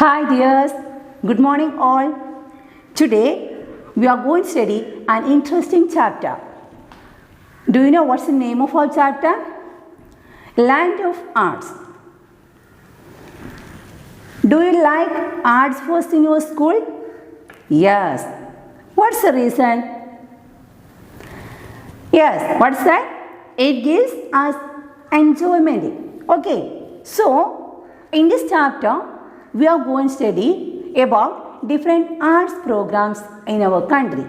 Hi dears, good morning all. Today we are going to study an interesting chapter. Do you know what's the name of our chapter? Land of Arts. Do you like arts first in your school? Yes. What's the reason? Yes, what's that? It gives us enjoyment. Okay, so in this chapter we are going to study about different arts programs in our country.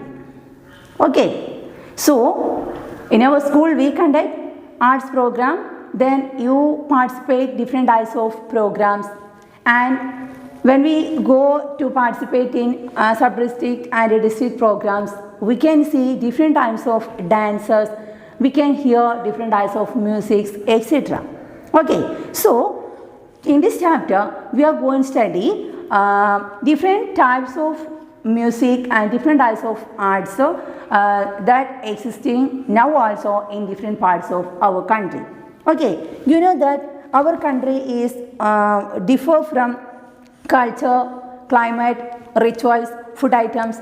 Okay, so in our school we conduct arts program, then you participate different types of programs, and when we go to participate in sub-district and district programs, we can see different types of dances, we can hear different types of music, etc. Okay, so in this chapter we are going to study different types of music and different types of arts that existing now also in different parts of our country. Okay, you know that our country is differ from culture, climate, rituals, food items,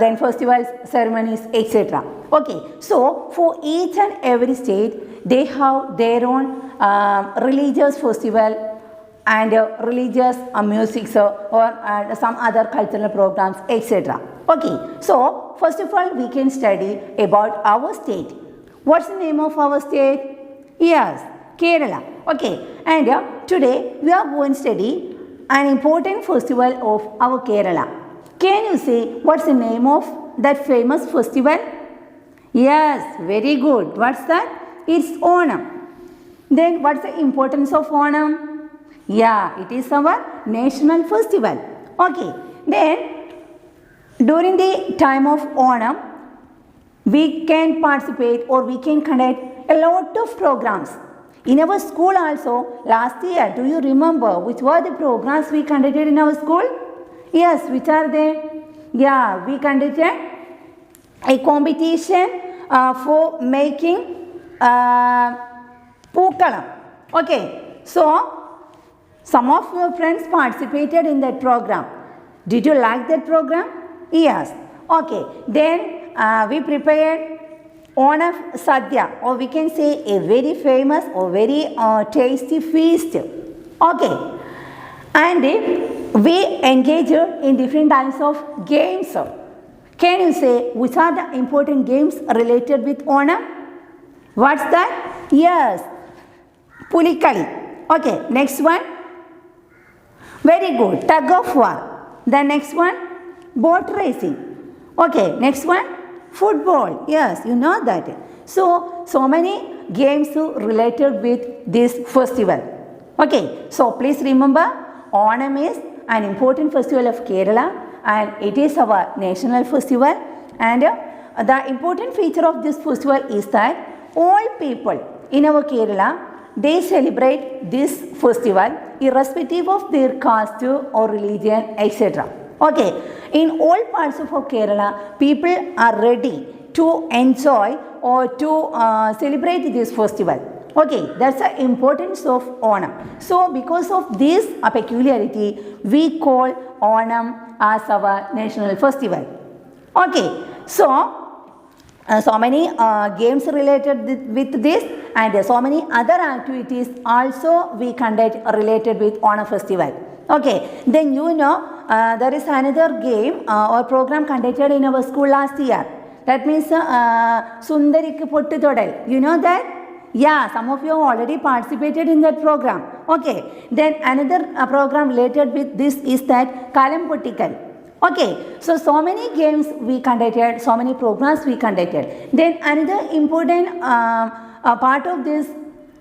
then festivals, ceremonies, etc. Okay, so for each and every state they have their own religious festival and religious music or some other cultural programs, etc. Okay, so first of all we can study about our state. What's the name of our state? Yes, Kerala. Okay, and today we are going to study an important festival of our Kerala. Can you say what's the name of that famous festival? Yes, very good. What's that? It's Onam. Then what's the importance of Onam? Yeah, it is our national festival. Okay, then during the time of Onam, we can participate or we can conduct a lot of programs. In our school also, last year, do you remember which were the programs we conducted in our school? Yes, which are they? Yeah, we conducted a competition for making Pookalam. Okay, so some of your friends participated in that program. Did you like that program? Yes. Okay, then we prepared Onam Sadhya, or we can say a very famous or very tasty feast. Okay, and we engaged in different types of games. Can you say which are the important games related with Onam? What's that? Yes, Pulikali. Okay, next one. Very good, tug of war. The next one, boat racing. Okay, next one, football. Yes, you know that. So many games related with this festival. Okay, so please remember, Onam is an important festival of Kerala and it is our national festival, and the important feature of this festival is that all people in our Kerala, they celebrate this festival irrespective of their caste or religion, etc. Okay, in all parts of Kerala, people are ready to enjoy or to celebrate this festival. Okay, that's the importance of Onam. So, because of this peculiarity, we call Onam as our national festival. Okay, so many games related with this, and so many other activities also we conduct related with Onam festival. Okay, then you know there is another game or program conducted in our school last year. That means Sundarik Pottu Thodal. You know that? Yeah, some of you already participated in that program. Okay, then another program related with this is that Kalam Pottikal. Okay, so many games we conducted, so many programs we conducted. Then another important part of this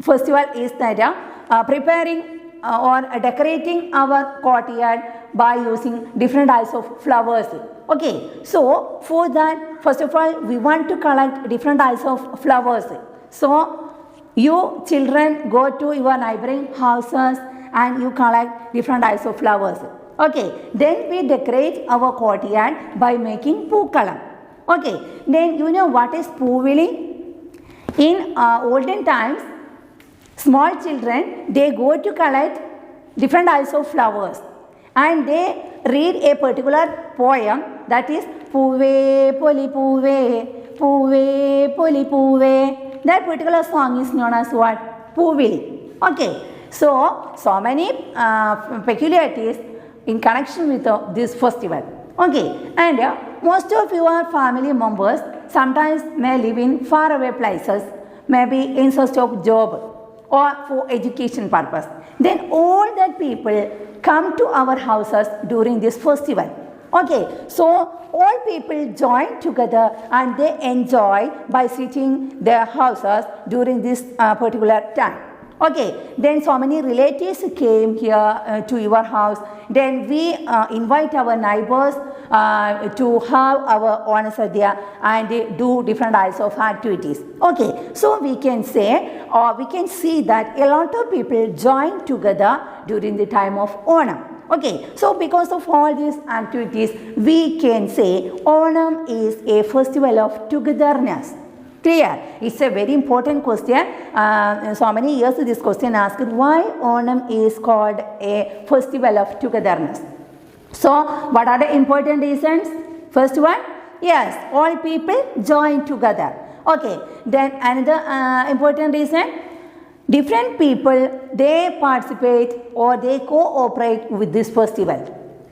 festival is that preparing or decorating our courtyard by using different types of flowers. Okay, so for that, first of all, we want to collect different types of flowers. So you children go to your neighboring houses and you collect different types of flowers. Okay, then we decorate our courtyard by making Pookalam. Okay, then you know what is Poovili? In olden times, small children, they go to collect different types of flowers and they read a particular poem, that is Poove Poli Poove, Poove Poli Poove. That particular song is known as what? Poovili. Okay. So many peculiarities in connection with this festival. Okay. And most of your family members sometimes may live in faraway places, maybe in search of job or for education purpose. Then all that people come to our houses during this festival. Okay, so all people join together and they enjoy by visiting their houses during this particular time. Okay, then so many relatives came here to your house. Then we invite our neighbors to have our Ona Sadhya and do different types of activities. Okay, so we can say or we can see that a lot of people join together during the time of Onam. Okay, so because of all these activities, we can say Onam is a festival of togetherness. Clear? It's a very important question. So many years this question asked, why Onam is called a festival of togetherness? So what are the important reasons? First one, yes, all people join together. Okay, then another important reason, different people, they participate or they cooperate with this festival.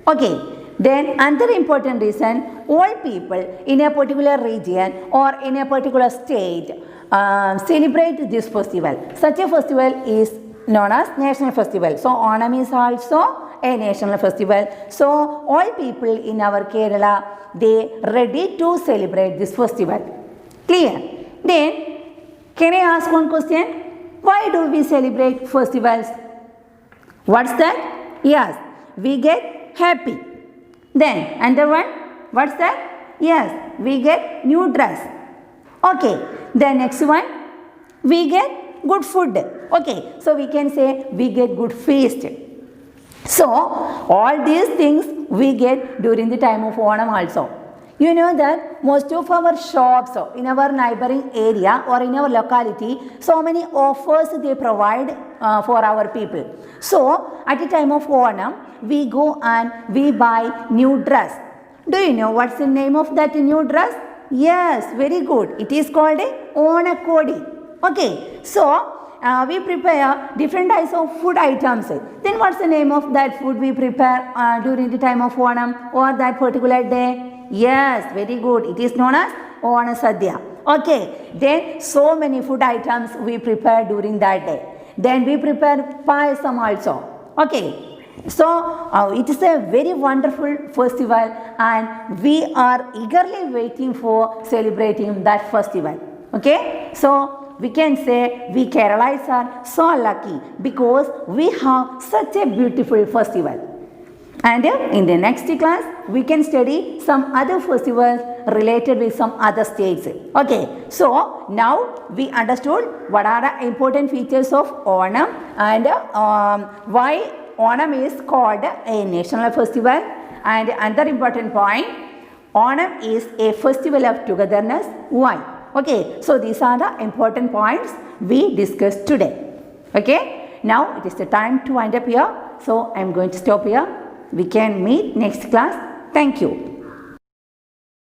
Okay, then another important reason, all people in a particular region or in a particular state celebrate this festival. Such a festival is known as national festival. So Onam is also a national festival. So all people in our Kerala, they ready to celebrate this festival. Clear? Then can I ask one question? Why do we celebrate festivals? What's that? Yes, we get happy. Then another one, what's that? Yes, we get new dress. Okay, then next one, we get good food. Okay, so we can say we get good feast. So all these things we get during the time of Onam also. You know that most of our shops in our neighboring area or in our locality, so many offers they provide for our people. So at the time of Onam, we go and we buy new dress. Do you know what's the name of that new dress? Yes, very good. It is called a Onakodi. Okay, so we prepare different types of food items. Then what's the name of that food we prepare during the time of Onam or that particular day? Yes, very good. It is known as Ona Sadhya. Okay, then so many food items we prepare during that day. Then we prepare payasam also. Okay, so it is a very wonderful festival and we are eagerly waiting for celebrating that festival. Okay, so we can say we Keralites are so lucky because we have such a beautiful festival. And in the next class, we can study some other festivals related with some other states. Okay, so now we understood what are the important features of Onam and why Onam is called a national festival. And another important point, Onam is a festival of togetherness. Why? Okay, so these are the important points we discussed today. Okay, now it is the time to wind up here. So I am going to stop here. We can meet next class. Thank you.